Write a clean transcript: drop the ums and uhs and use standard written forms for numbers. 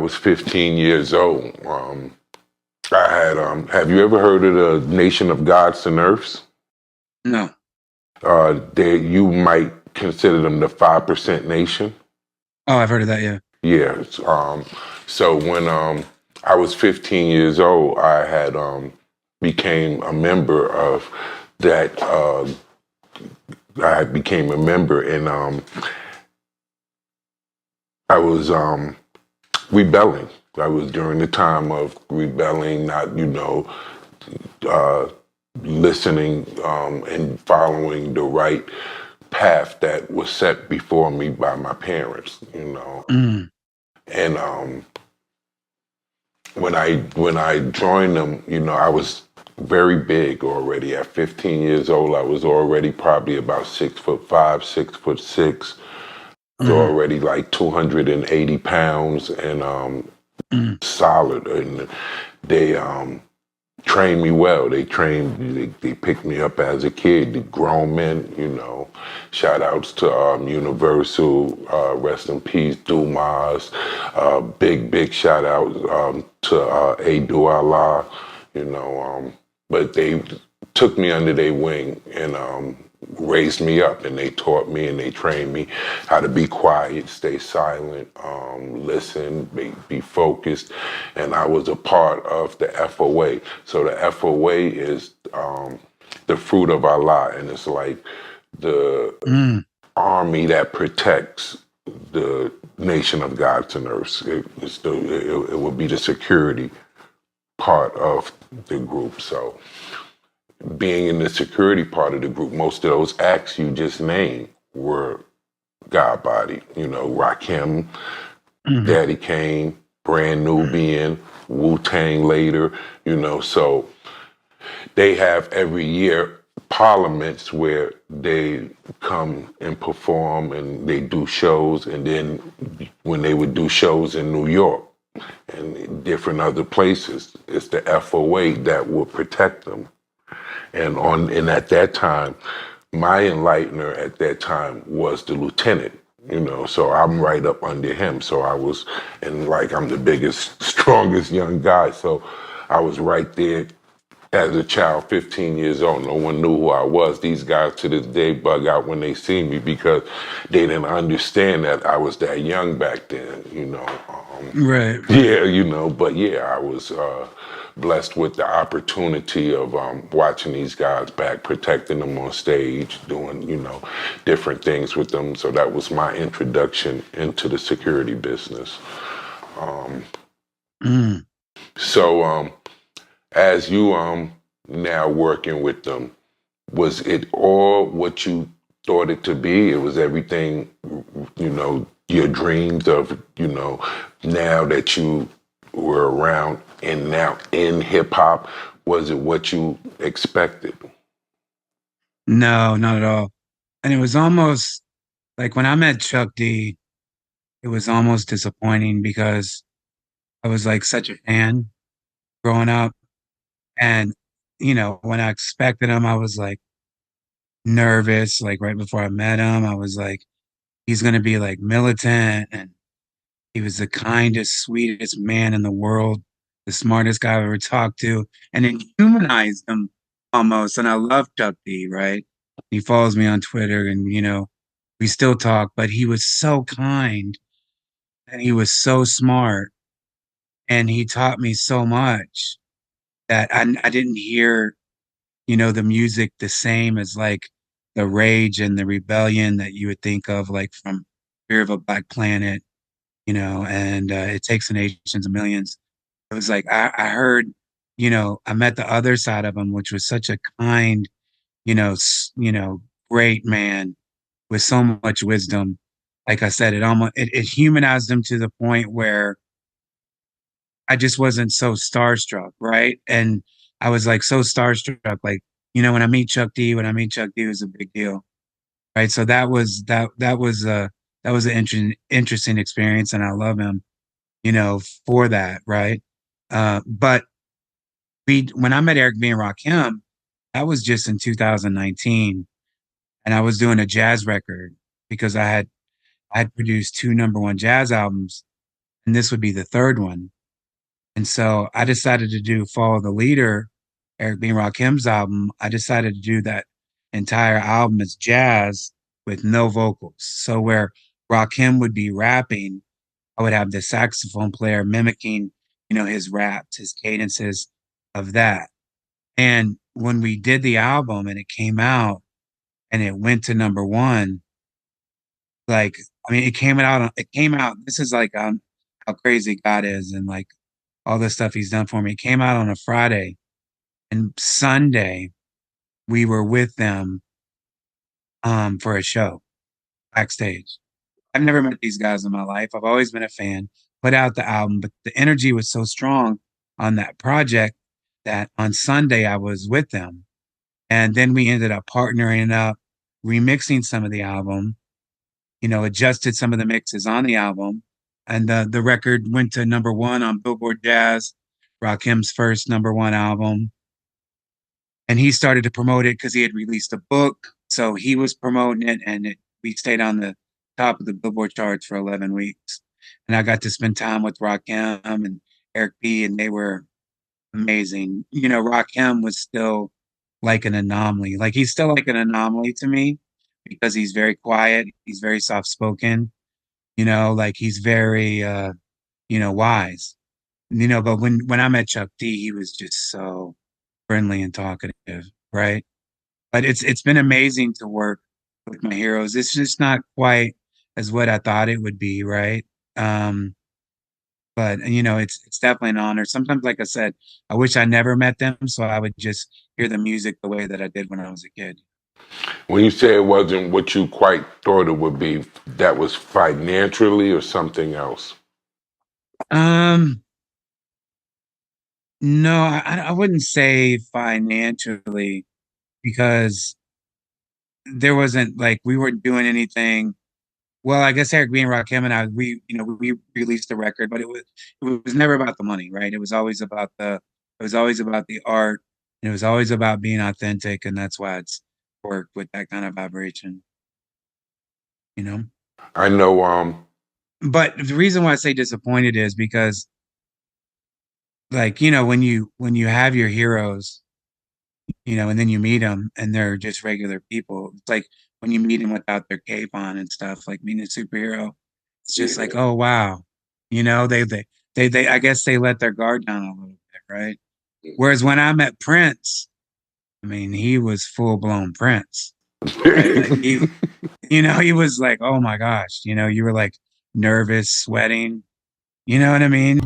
was 15 years old. I had, have you ever heard of the Nation of Gods and Earths? No. You might consider them the 5% nation. Oh, I've heard of that. Yeah. Yeah. So when I was 15 years old, I had became a member of that. I became a member, and I was rebelling. I was during the time of rebelling, not uh, listening and following the right path that was set before me by my parents. Mm. And when I joined them, I was very big already. At 15 years old, I was already probably about 6'5", 6'6". I was Mm-hmm. already like 280 pounds and Mm. solid. And they trained me well. They picked me up as a kid. The grown men, Shout outs to Universal, rest in peace, Dumas. Big shout out to Adu Allah, but they took me under their wing and raised me up, and they taught me and they trained me how to be quiet, stay silent, listen, be focused. And I was a part of the FOA. So the FOA is the fruit of Allah, and it's like the Mm. army that protects the nation of gods and earths. It would be the security part of the group. So being in the security part of the group, most of those acts you just named were God body. Rakim, Mm-hmm. Daddy Kane, Brand Nubian, Wu-Tang later, so they have every year parliaments where they come and perform and they do shows. And then when they would do shows in New York and different other places, it's the FOA that will protect them. And at that time, my enlightener at that time was the lieutenant. So I'm right up under him. So I was, and like I'm the biggest, strongest young guy. So I was right there as a child, 15 years old. No one knew who I was. These guys to this day bug out when they see me because they didn't understand that I was that young back then. Right. Yeah, but yeah, I was blessed with the opportunity of watching these guys back, protecting them on stage, doing, different things with them. So that was my introduction into the security business. Mm. So as you now working with them, was it all what you thought it to be? It was everything, your dreams of, now that you were around and now in hip hop, was it what you expected? No, not at all. And it was almost like when I met Chuck D, it was almost disappointing because I was like such a fan growing up. And, when I expected him, I was like nervous. Like right before I met him, I was like, he's going to be like militant. And he was the kindest, sweetest man in the world, the smartest guy I've ever talked to, and it humanized him almost. And I love Chuck D, right? He follows me on Twitter and, we still talk, but he was so kind and he was so smart and he taught me so much that I didn't hear, the music the same as like the rage and the rebellion that you would think of like from Fear of a Black Planet, and It Takes a Nations of Millions. It was like I heard, I met the other side of him, which was such a kind, great man with so much wisdom. Like I said, it humanized him to the point where I just wasn't so starstruck, right? And I was like so starstruck, like when I meet Chuck D, it was a big deal, right? So that was an interesting experience, and I love him, for that, right? But when I met Eric B and Rakim, that was just in 2019, and I was doing a jazz record because I had produced two number one jazz albums, and this would be the third one. And so I decided to do Follow the Leader, Eric B. and Rakim's album. I decided to do that entire album as jazz with no vocals. So where Rakim would be rapping, I would have the saxophone player mimicking, his raps, his cadences of that. And when we did the album and it came out and it went to number one, like, I mean, it came out, this is like how crazy God is and like all the stuff he's done for me. It came out on a Friday, and Sunday we were with them for a show backstage. I've never met these guys in my life. I've always been a fan. Put out the album, but the energy was so strong on that project that on Sunday I was with them. And then we ended up partnering up, remixing some of the album, adjusted some of the mixes on the album. And the record went to number one on Billboard Jazz, Rakim's first number one album. And he started to promote it because he had released a book. So he was promoting it, and we stayed on the top of the Billboard charts for 11 weeks. And I got to spend time with Rakim and Eric B, and they were amazing. Rakim was still like an anomaly. Like he's still like an anomaly to me because he's very quiet. He's very soft spoken, like he's very, wise, but when I met Chuck D, he was just so friendly and talkative, right? But it's been amazing to work with my heroes. It's just not quite as what I thought it would be, right? Um, but it's definitely an honor. Sometimes, like I said, I wish I never met them, so I would just hear the music the way that I did when I was a kid. When you say it wasn't what you quite thought it would be, that was financially or something else? Um, no, I wouldn't say financially because there wasn't like we weren't doing anything. Well, I guess Eric B and Rakim and I, we released the record, but it was never about the money, right? It was always about the art, and it was always about being authentic, and that's why it's worked with that kind of vibration, you know. I know. But the reason why I say disappointed is because, like, when you have your heroes, and then you meet them and they're just regular people. It's like when you meet them without their cape on and stuff, like meeting a superhero. It's just like, Yeah. oh wow, I guess they let their guard down a little bit, right? Whereas when I met Prince, I mean, he was full blown Prince, right? Like he was like, oh my gosh, you were like nervous, sweating. You know what I mean?